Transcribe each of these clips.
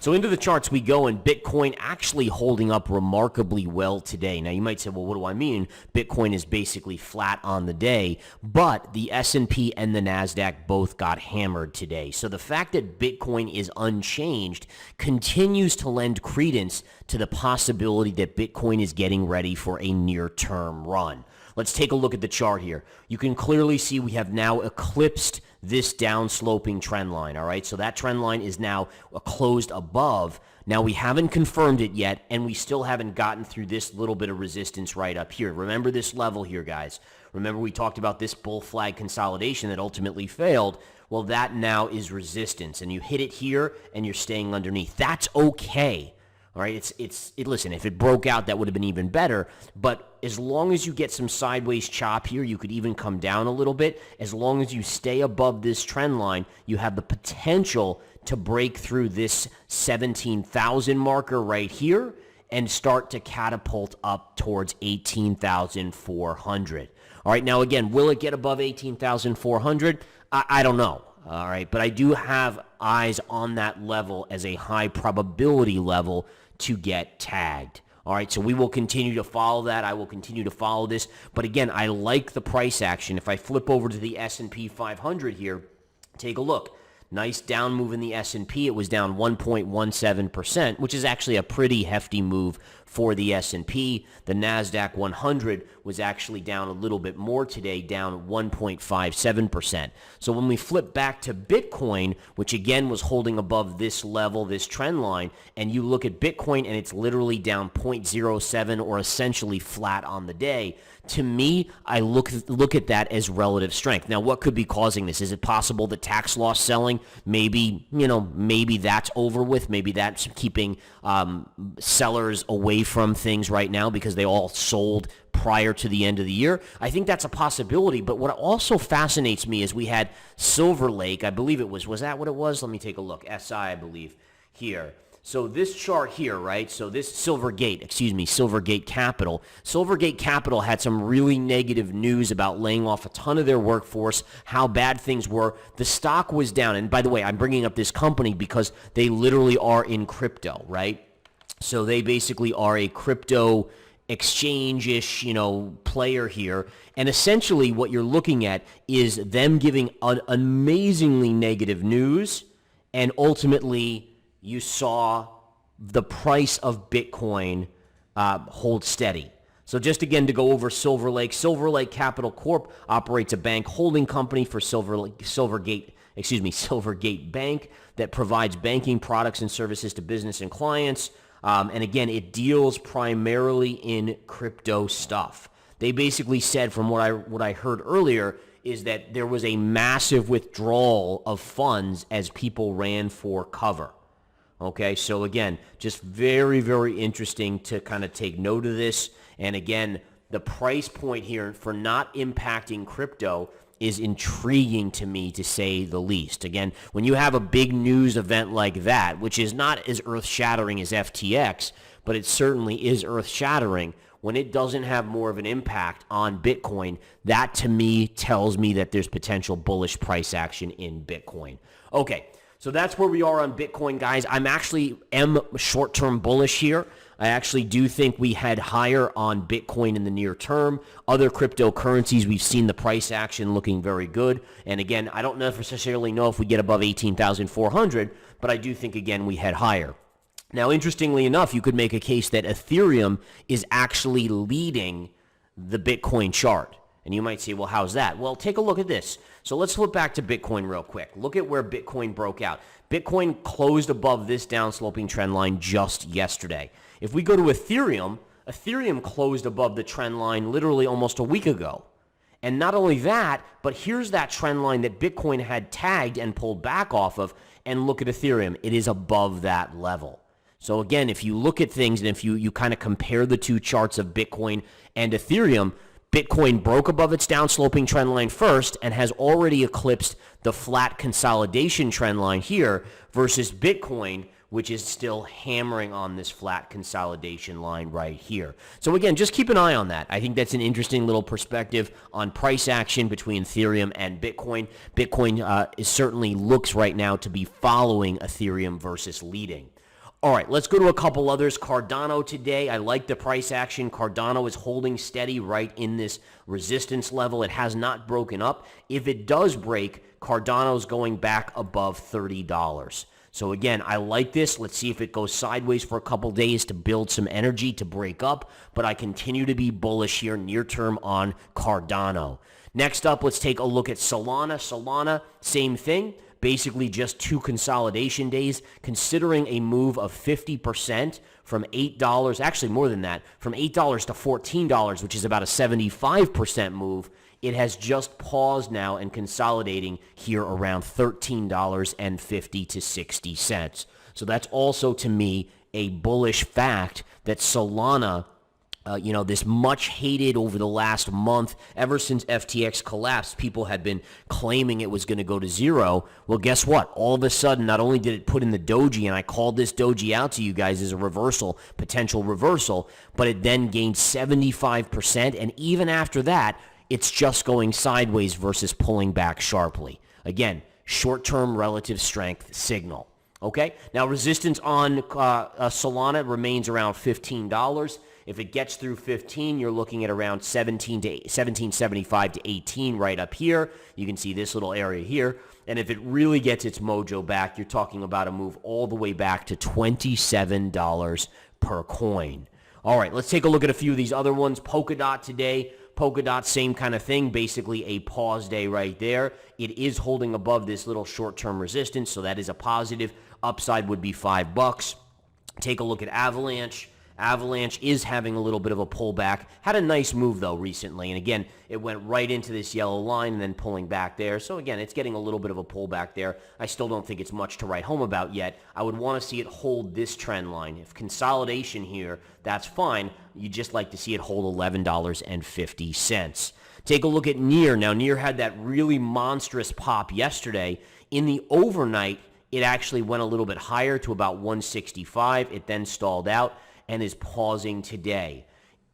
So into the charts we go, and Bitcoin actually holding up remarkably well today. Now you might say, well, what do I mean? Bitcoin is basically flat on the day, but the S&P and the NASDAQ both got hammered today. So the fact that Bitcoin is unchanged continues to lend credence to the possibility that Bitcoin is getting ready for a near-term run. Let's take a look at the chart here. You can clearly see we have now eclipsed this down-sloping trend line, all right? So that trend line is now closed above. Now, we haven't confirmed it yet, and we still haven't gotten through this little bit of resistance right up here. Remember this level here, guys. Remember we talked about this bull flag consolidation that ultimately failed. Well, that now is resistance, and you hit it here, and you're staying underneath. That's okay. All right, listen, if it broke out, that would have been even better. But as long as you get some sideways chop here, you could even come down a little bit. As long as you stay above this trend line, you have the potential to break through this 17,000 marker right here and start to catapult up towards 18,400. All right, now again, will it get above 18,400? I don't know. All right, but I do have eyes on that level as a high probability level to get tagged. All right, so we will continue to follow that. I will continue to follow this. But again, I like the price action. If I flip over to the S&P 500 here, take a look. Nice down move in the S&P. It was down 1.17%, which is actually a pretty hefty move for the S&P. The NASDAQ 100 was actually down a little bit more today, down 1.57%. So when we flip back to Bitcoin, which again was holding above this level, this trend line, and you look at Bitcoin and it's literally down 0.07 or essentially flat on the day, to me, I look at that as relative strength. Now, what could be causing this? Is it possible that tax loss selling, maybe that's over with. Maybe that's keeping sellers away from things right now because they all sold prior to the end of the year. I think that's a possibility. But what also fascinates me is we had Silver Lake, I believe it was that what it was? Let me take a look. SI, I believe, here. So this chart here, right? So this Silvergate Capital. Silvergate Capital had some really negative news about laying off a ton of their workforce, how bad things were. The stock was down. And by the way, I'm bringing up this company because they literally are in crypto, right? So they basically are a crypto exchange-ish, player here. And essentially what you're looking at is them giving an amazingly negative news, and ultimately you saw the price of Bitcoin hold steady. So just again to go over Silver Lake Capital Corp operates a bank holding company for Silvergate Bank that provides banking products and services to business and clients. And again, it deals primarily in crypto stuff. They basically said, from what I heard earlier, is that there was a massive withdrawal of funds as people ran for cover. Okay, so again, just very, very interesting to kind of take note of this. And again, the price point here for not impacting crypto is intriguing to me, to say the least. Again, when you have a big news event like that, which is not as earth-shattering as FTX, but it certainly is earth-shattering, when it doesn't have more of an impact on Bitcoin, that to me tells me that there's potential bullish price action in Bitcoin. Okay. So that's where we are on Bitcoin, guys. I'm actually short-term bullish here. I actually do think we head higher on Bitcoin in the near term. Other cryptocurrencies, we've seen the price action looking very good. And again, I don't necessarily know if we get above 18,400, but I do think, again, we head higher. Now, interestingly enough, you could make a case that Ethereum is actually leading the Bitcoin chart. And you might say, well, how's that? Well, take a look at this. So let's flip back to Bitcoin real quick. Look at where Bitcoin broke out. Bitcoin closed above this downsloping trend line just yesterday. If we go to Ethereum, Ethereum closed above the trend line literally almost a week ago. And not only that, but here's that trend line that Bitcoin had tagged and pulled back off of. And look at Ethereum. It is above that level. So again, if you look at things and if you kind of compare the two charts of Bitcoin and Ethereum, Bitcoin broke above its downsloping trend line first and has already eclipsed the flat consolidation trend line here versus Bitcoin, which is still hammering on this flat consolidation line right here. So again, just keep an eye on that. I think that's an interesting little perspective on price action between Ethereum and Bitcoin. Bitcoin certainly looks right now to be following Ethereum versus leading. All right, let's go to a couple others. Cardano today, I like the price action. Cardano is holding steady right in this resistance level. It has not broken up. If it does break, Cardano's going back above $30. So again, I like this. Let's see if it goes sideways for a couple days to build some energy to break up. But I continue to be bullish here near term on Cardano. Next up, let's take a look at Solana. Solana, same thing. Basically just 2 consolidation days, considering a move of 50% from $8, actually more than that, from $8 to $14, which is about a 75% move. It has just paused now and consolidating here around $13.50 to 60 cents. So that's also, to me, a bullish fact that Solana, this much hated over the last month, ever since FTX collapsed, people had been claiming it was going to go to zero. Well, guess what? All of a sudden, not only did it put in the doji, and I called this doji out to you guys as a reversal, potential reversal, but it then gained 75%, and even after that, it's just going sideways versus pulling back sharply. Again, short-term relative strength signal. Okay? Now, resistance on Solana remains around $15. If it gets through 15, you're looking at around 1775 to 18 right up here. You can see this little area here. And if it really gets its mojo back, you're talking about a move all the way back to $27 per coin. All right, let's take a look at a few of these other ones. Polkadot today. Polkadot, same kind of thing, basically a pause day right there. It is holding above this little short-term resistance, so that is a positive. Upside would be $5. Take a look at Avalanche. Avalanche is having a little bit of a pullback. Had a nice move, though, recently. And again, it went right into this yellow line and then pulling back there. So again, it's getting a little bit of a pullback there. I still don't think it's much to write home about yet. I would want to see it hold this trend line. If consolidation here, that's fine. You'd just like to see it hold $11.50. Take a look at Near. Now, Near had that really monstrous pop yesterday. In the overnight, it actually went a little bit higher to about 165. It then stalled out and is pausing today.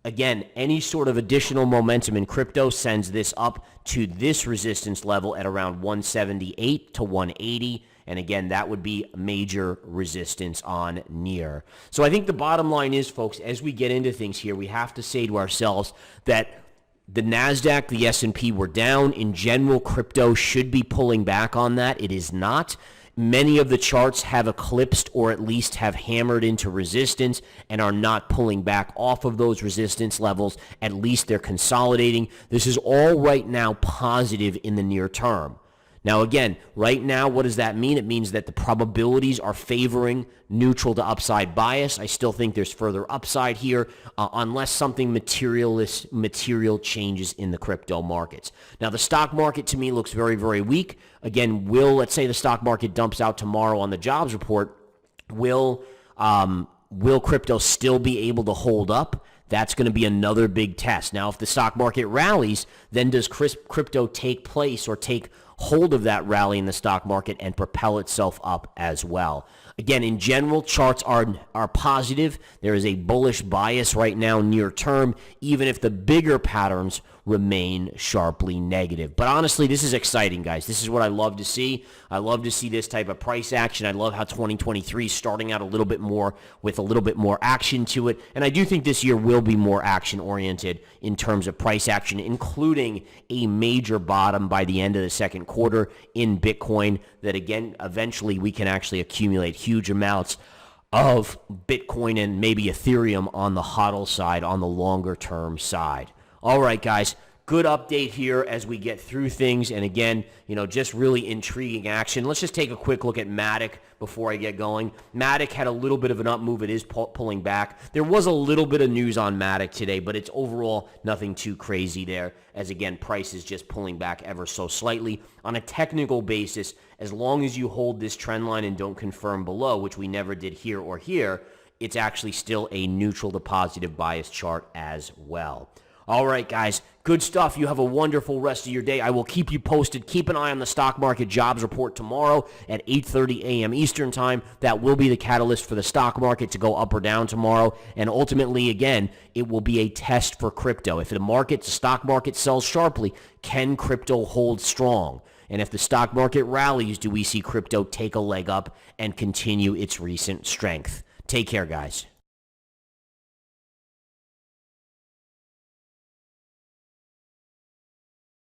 Again, any sort of additional momentum in crypto sends this up to this resistance level at around 178 to 180. And again, that would be major resistance on Near. So I think the bottom line is, folks, as we get into things here, we have to say to ourselves that the NASDAQ, the S&P were down. In general, crypto should be pulling back on that. It is not. Many of the charts have eclipsed or at least have hammered into resistance and are not pulling back off of those resistance levels. At least they're consolidating. This is all right now positive in the near term. Now, again, right now, what does that mean? It means that the probabilities are favoring neutral to upside bias. I still think there's further upside here unless something material changes in the crypto markets. Now, the stock market to me looks very, very weak. Again, let's say the stock market dumps out tomorrow on the jobs report, will crypto still be able to hold up? That's going to be another big test. Now, if the stock market rallies, then does crypto take place or take hold of that rally in the stock market and propel itself up as well? Again, in general, charts are positive. There is a bullish bias right now near term, even if the bigger patterns remain sharply negative. But honestly, this is exciting, guys. This is what I love to see. I love to see this type of price action. I love how 2023 is starting out a little bit more with a little bit more action to it. And I do think this year will be more action-oriented in terms of price action, including a major bottom by the end of the second quarter in Bitcoin that, again, eventually we can actually accumulate huge amounts of Bitcoin and maybe Ethereum on the HODL side, on the longer term side. All right, guys, good update here as we get through things. And again, just really intriguing action. Let's just take a quick look at Matic before I get going. Matic had a little bit of an up move. It is pulling back. There was a little bit of news on Matic today, but it's overall nothing too crazy there, as again, price is just pulling back ever so slightly. On a technical basis, as long as you hold this trend line and don't confirm below, which we never did here or here, it's actually still a neutral to positive bias chart as well. All right, guys, good stuff. You have a wonderful rest of your day. I will keep you posted. Keep an eye on the stock market jobs report tomorrow at 8:30 a.m. Eastern time. That will be the catalyst for the stock market to go up or down tomorrow. And ultimately, again, it will be a test for crypto. If the stock market sells sharply, can crypto hold strong? And if the stock market rallies, do we see crypto take a leg up and continue its recent strength? Take care, guys.